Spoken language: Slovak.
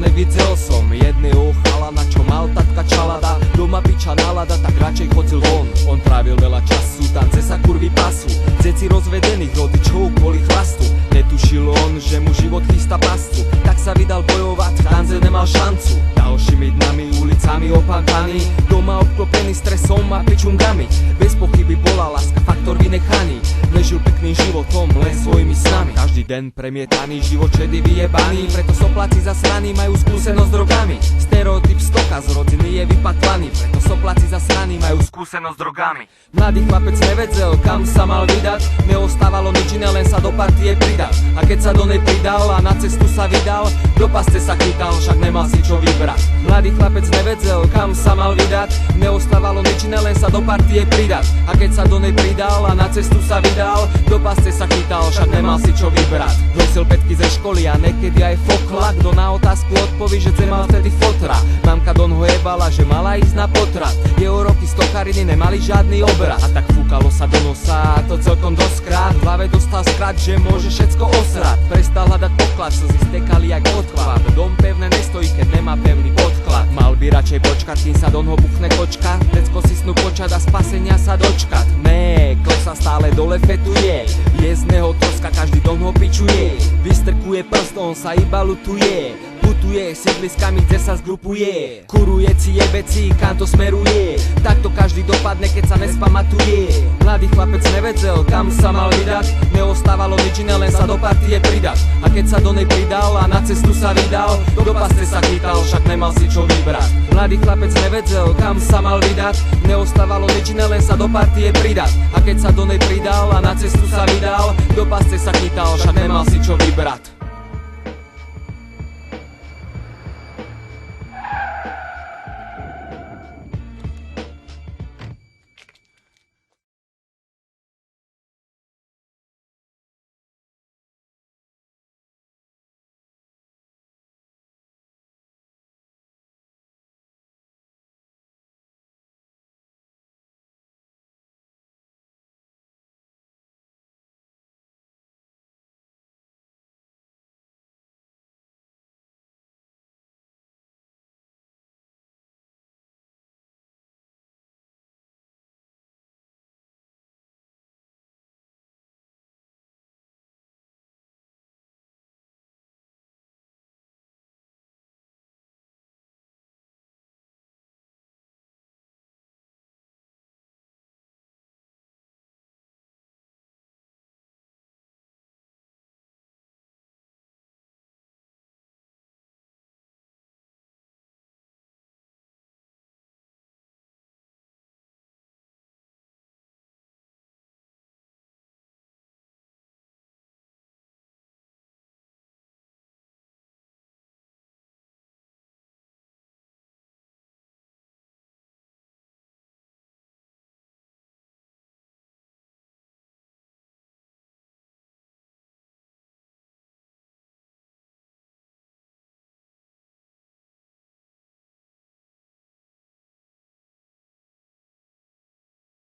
nevidel som jedného chalana, čo mal tatka čalada. Doma piča nálada, tak radšej chodil von. On trávil veľa času, tance sa kurvy pasu. Deti rozvedených rodičov kvôli chlastu. Netušil on, že mu život chystá pascu. Tak sa vydal bojovať, tance nemal šancu. Ďalšími dnami, ulicami opankaný, doma obklopený stresom a pičungami. Bez pochyby bola láska faktor vynechaný. Nežil pekným životom, len svojimi snami. Každý den premietaný, život šedý vyjebaný. Preto sopláci zasraní majú skúsenosť s drogami. Stereotyp stoka z rodiny je vypatlaný. Preto sopláci zasraní majú skúsenosť s drogami. Mladý chlapec nevedel, kam sa mal vydať. Neostávalo nič iné, len sa do partie pridať. A keď sa do nej pridal a na cestu sa vydal, do pasce sa chytal, však nemal si čo vybrať. Mladý chlapec nevedel, kam sa mal vydať. Neostávalo nič iné, len sa do partie pridať. A keď sa do nej pridal a na cestu sa vydal, do pasce sa chytal, však nemal si čo vybrať. Nosil pätky ze školy a niekedy aj fokla. Kto na otázku odpoví, že mal vtedy fotra. Mamka do ho jebala, že mala ísť na potrat. Jeho roky stokariny nemali žiadny obrat. A tak fúkalo sa do nosa, a to celkom doskrát. V hlave dostal skrat, že môže všetko osrať. Prestal hľadať poklad, slzy stekali jak odklad. Dom pevne nestojí, keď nemá pevný podklad. Mal by radšej počkať, kým sa do ho buchne kočka. Decko si snu počať a spasenia sa dočkať. Né, klesa stále dole fetuje. Je z neho troska, každý do ho pičuje. Vystrkuje prst, on sa iba lutuje. Putuje sídliskami, kde sa zgrupuje. Kuruje jebeci, kam to smeruje. Takto každý dopadne, keď sa nespamatuje. Mladý chlapec nevedel, kam sa mal vydať. Neostávalo nič iné, len sa do partie pridať. A keď sa do nej pridal a na cestu sa vydal, do pasce sa chytal, však nemal si čo vybrať. Mladý chlapec nevedel, kam sa mal vydať. Neostávalo nič iné, len sa do partie pridať. A keď sa do nej pridal a na cestu sa vydal, do pasce sa chytal, však nemal si čo vybrať.